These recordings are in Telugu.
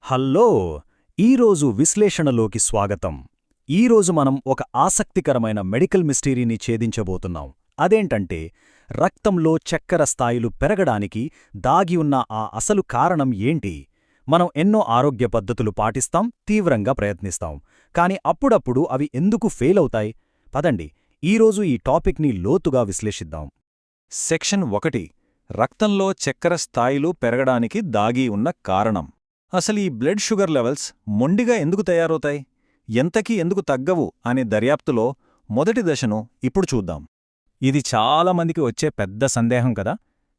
హల్లో! ఈరోజు విశ్లేషణలోకి స్వాగతం. ఈరోజు మనం ఒక ఆసక్తికరమైన మెడికల్ మిస్టరీని ఛేదించబోతున్నాం. అదేంటంటే, రక్తంలో చక్కెర స్థాయిలు పెరగడానికి దాగి ఉన్న ఆ అసలు కారణం ఏంటి? మనం ఎన్నో ఆరోగ్య పద్ధతులు పాటిస్తాం, తీవ్రంగా ప్రయత్నిస్తాం. కాని అప్పుడప్పుడు అవి ఎందుకు ఫెయిలవుతాయి? పదండి, ఈరోజు ఈ టాపిక్ని లోతుగా విశ్లేషిద్దాం. సెక్షన్ 1. రక్తంలో చక్కెర స్థాయిలు పెరగడానికి దాగి ఉన్న కారణం. అసలు ఈ బ్లడ్ షుగర్ లెవెల్స్ మొండిగా ఎందుకు తయారవుతాయి, ఎంతకీ ఎందుకు తగ్గవు అనే దర్యాప్తులో మొదటి దశను ఇప్పుడు చూద్దాం. ఇది చాలామందికి వచ్చే పెద్ద సందేహం కదా.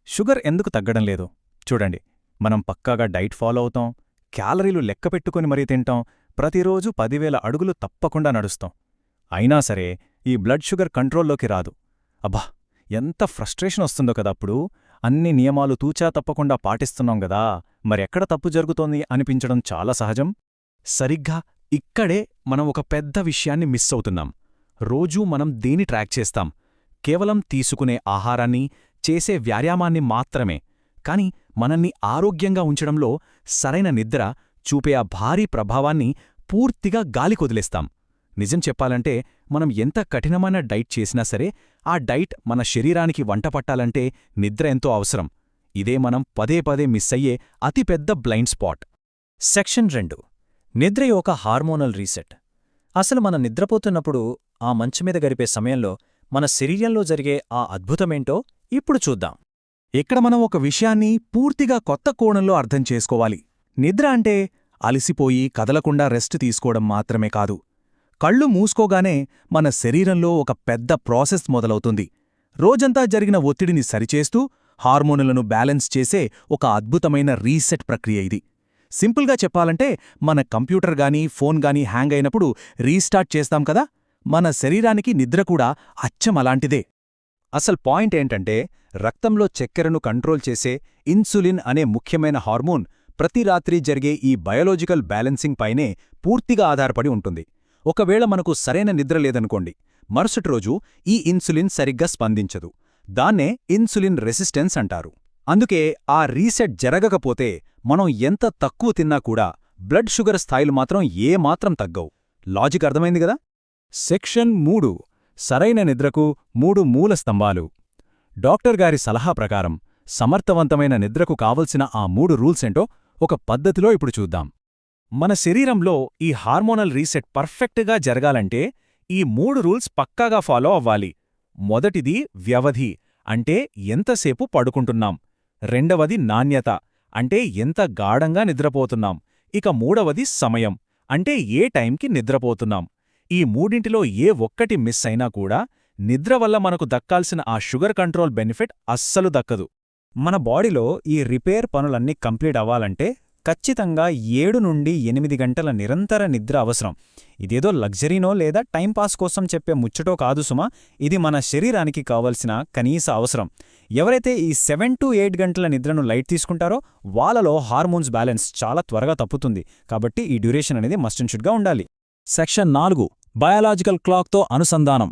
షుగర్ ఎందుకు తగ్గడం లేదు? చూడండి, మనం పక్కాగా డైట్ ఫాలో అవుతాం, క్యాలరీలు లెక్కపెట్టుకుని మరీ తింటాం, ప్రతిరోజు 10,000 అడుగులు తప్పకుండా నడుస్తాం. అయినా సరే ఈ బ్లడ్ షుగర్ కంట్రోల్లోకి రాదు. అబ్బా, ఎంత ఫ్రస్ట్రేషన్ వస్తుందో కదా అప్పుడు. అన్ని నియమాలు తూచా తప్పకుండా పాటిస్తున్నాం గదా, మరెక్కడ తప్పు జరుగుతోంది అనిపించడం చాలా సహజం. సరిగ్గా ఇక్కడే మనం ఒక పెద్ద విషయాన్ని మిస్ అవుతున్నాం. రోజూ మనం దేని ట్రాక్ చేస్తాం? కేవలం తీసుకునే ఆహారాన్ని, చేసే వ్యాయామాన్ని మాత్రమే. కాని మనల్ని ఆరోగ్యంగా ఉంచడంలో సరైన నిద్ర చూపే ఆ భారీ ప్రభావాన్ని పూర్తిగా గాలికొదిలేస్తాం. నిజం చెప్పాలంటే, మనం ఎంత కఠినమైన డైట్ చేసినా సరే, ఆ డైట్ మన శరీరానికి వంటపట్టాలంటే నిద్ర ఎంతో అవసరం. ఇదే మనం పదే పదే మిస్ అయ్యే అతిపెద్ద బ్లైండ్ స్పాట్. సెక్షన్ 2. నిద్ర ఒక హార్మోనల్ రీసెట్. అసలు మనం నిద్రపోతున్నప్పుడు ఆ మంచుమీద గడిపే సమయంలో మన శరీరంలో జరిగే ఆ అద్భుతమేంటో ఇప్పుడు చూద్దాం. ఇక్కడ మనం ఒక విషయాన్ని పూర్తిగా కొత్త కోణంలో అర్థం చేసుకోవాలి. నిద్ర అంటే అలసిపోయి కదలకుండా రెస్ట్ తీసుకోవడం మాత్రమే కాదు. కళ్ళు మూసుకోగానే మన శరీరంలో ఒక పెద్ద ప్రాసెస్ మొదలవుతుంది. రోజంతా జరిగిన ఒత్తిడిని సరిచేస్తూ హార్మోనులను బ్యాలెన్స్ చేసే ఒక అద్భుతమైన రీసెట్ ప్రక్రియ ఇది. సింపుల్గా చెప్పాలంటే, మన కంప్యూటర్ గానీ ఫోన్ గానీ హ్యాంగ్ అయినప్పుడు రీస్టార్ట్ చేస్తాం కదా, మన శరీరానికి నిద్ర కూడా అచ్చం అలాంటిదే. అసలు పాయింట్ ఏంటంటే, రక్తంలో చక్కెరను కంట్రోల్ చేసే ఇన్సులిన్ అనే ముఖ్యమైన హార్మోన్ ప్రతి రాత్రి జరిగే ఈ బయోలాజికల్ బ్యాలెన్సింగ్ పైనే పూర్తిగా ఆధారపడి ఉంటుంది. ఒకవేళ మనకు సరైన నిద్ర లేదనుకోండి, మరుసటి రోజు ఈ ఇన్సులిన్ సరిగ్గా స్పందించదు. దాన్నే ఇన్సులిన్ రెసిస్టెన్స్ అంటారు. అందుకే ఆ రీసెట్ జరగకపోతే మనం ఎంత తక్కువ తిన్నా కూడా బ్లడ్ షుగర్ స్థాయిలు మాత్రం ఏమాత్రం తగ్గవు. లాజిక్ అర్థమైంది గదా. సెక్షన్ 3. సరైన నిద్రకు 3 మూల స్తంభాలు. డాక్టర్ గారి సలహా ప్రకారం సమర్థవంతమైన నిద్రకు కావలసిన ఆ 3 రూల్సేంటో ఒక పద్ధతిలో ఇప్పుడు చూద్దాం. మన శరీరంలో ఈ హార్మోనల్ రీసెట్ పర్ఫెక్ట్గా జరగాలంటే ఈ 3 రూల్స్ పక్కాగా ఫాలో అవ్వాలి. మొదటిది వ్యవధి, అంటే ఎంతసేపు పడుకుంటున్నాం. రెండవది నాణ్యత, అంటే ఎంత గాఢంగా నిద్రపోతున్నాం. ఇక మూడవది సమయం, అంటే ఏ టైంకి నిద్రపోతున్నాం. ఈ మూడింటిలో ఏ ఒక్కటి మిస్ అయినా కూడా నిద్ర వల్ల మనకు దక్కాల్సిన ఆ షుగర్ కంట్రోల్ బెనిఫిట్ అస్సలు దక్కదు. మన బాడీలో ఈ రిపేర్ పనులన్నీ కంప్లీట్ అవ్వాలంటే ఖచ్చితంగా 7 నుండి 8 గంటల నిరంతర నిద్ర అవసరం. ఇదేదో లగ్జరీనో లేదా టైంపాస్ కోసం చెప్పే ముచ్చటో కాదు సుమా, ఇది మన శరీరానికి కావలసిన కనీస అవసరం. ఎవరైతే ఈ 7 to 8 గంటల నిద్రను లైట్ తీసుకుంటారో వాళ్ళలో హార్మోన్స్ బ్యాలెన్స్ చాలా త్వరగా తప్పుతుంది. కాబట్టి ఈ డ్యూరేషన్ అనేది మస్ట్ అండ్ షుడ్గా ఉండాలి. సెక్షన్ 4. బయాలజికల్ క్లాక్తో అనుసంధానం.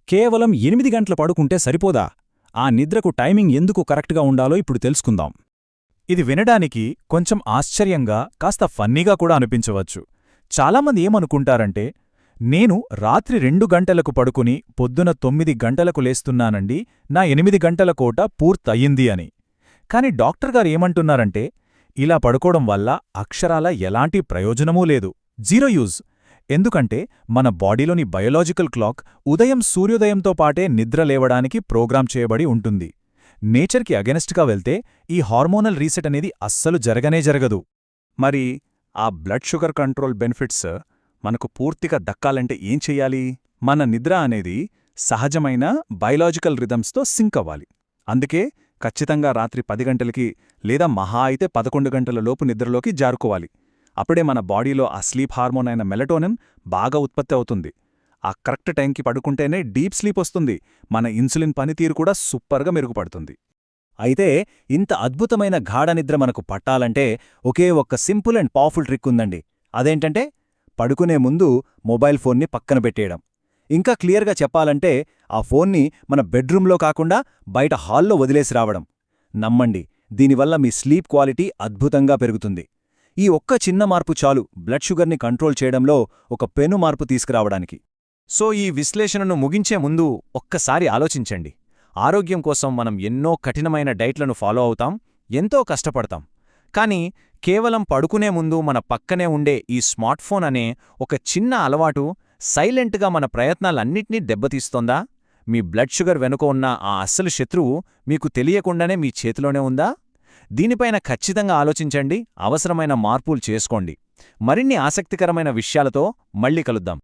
కేవలం 8 గంటలు పడుకుంటే సరిపోదా? ఆ నిద్రకు టైమింగ్ ఎందుకు కరెక్ట్గా ఉండాలో ఇప్పుడు తెలుసుకుందాం. ఇది వినడానికి కొంచెం ఆశ్చర్యంగా, కాస్త ఫన్నీగా కూడా అనిపించవచ్చు. చాలామంది ఏమనుకుంటారంటే, నేను రాత్రి 2 గంటలకు పడుకుని పొద్దున 9 గంటలకు లేస్తున్నానండి, నా 8 గంటల కోట పూర్తయింది అని. కాని డాక్టర్గారు ఏమంటున్నారంటే, ఇలా పడుకోవడం వల్ల అక్షరాల ఎలాంటి ప్రయోజనమూ లేదు, జీరో యూజ్. ఎందుకంటే మన బాడీలోని బయోలాజికల్ క్లాక్ ఉదయం సూర్యోదయంతో పాటే నిద్ర లేవడానికి ప్రోగ్రామ్ చేయబడి ఉంటుంది. నేచర్కి అగెనెస్ట్గా వెళ్తే ఈ హార్మోనల్ రీసెట్ అనేది అస్సలు జరగనే జరగదు. మరి ఆ బ్లడ్ షుగర్ కంట్రోల్ బెనిఫిట్స్ మనకు పూర్తిగా దక్కాలంటే ఏం చెయ్యాలి? మన నిద్ర అనేది సహజమైన బయలాజికల్ రిథమ్స్తో సింక్ అవ్వాలి. అందుకే ఖచ్చితంగా రాత్రి 10 గంటలకి లేదా మహా అయితే 11 గంటల లోపు నిద్రలోకి జారుకోవాలి. అప్పుడే మన బాడీలో ఆ స్లీప్ హార్మోన్ అయిన మెలటోనిన్ బాగా ఉత్పత్తి అవుతుంది. ఆ కరెక్ట్ టైంకి పడుకుంటేనే డీప్ స్లీప్ వస్తుంది. మన ఇన్సులిన్ పనితీరు కూడా సూపర్గా మెరుగుపడుతుంది. అయితే ఇంత అద్భుతమైన గాఢ నిద్ర మనకు పట్టాలంటే ఒకే ఒక్క సింపుల్ అండ్ పవర్ఫుల్ ట్రిక్ ఉందండి. అదేంటంటే, పడుకునే ముందు మొబైల్ ఫోన్ని పక్కన పెట్టేయడం. ఇంకా క్లియర్గా చెప్పాలంటే, ఆ ఫోన్ని మన బెడ్రూంలో కాకుండా బయట హాల్లో వదిలేసి రావడం. నమ్మండి, దీనివల్ల మీ స్లీప్ క్వాలిటీ అద్భుతంగా పెరుగుతుంది. ఈ ఒక్క చిన్న మార్పు చాలు బ్లడ్ షుగర్ని కంట్రోల్ చేయడంలో ఒక పెను మార్పు తీసుకురావడానికి. సో ఈ విశ్లేషణను ముగించే ముందు ఒక్కసారి ఆలోచించండి. ఆరోగ్యం కోసం మనం ఎన్నో కఠినమైన డైట్లను ఫాలో అవుతాం, ఎంతో కష్టపడతాం. కానీ కేవలం పడుకునే ముందు మన పక్కనే ఉండే ఈ స్మార్ట్ఫోన్ అనే ఒక చిన్న అలవాటు సైలెంట్గా మన ప్రయత్నాలన్నింటినీ దెబ్బతీస్తోందా? మీ బ్లడ్ షుగర్ వెనుక ఉన్న ఆ అస్సలు శత్రువు మీకు తెలియకుండానే మీ చేతిలోనే ఉందా? దీనిపైన ఖచ్చితంగా ఆలోచించండి, అవసరమైన మార్పులు చేసుకోండి. మరిన్ని ఆసక్తికరమైన విషయాలతో మళ్ళీ కలుద్దాం.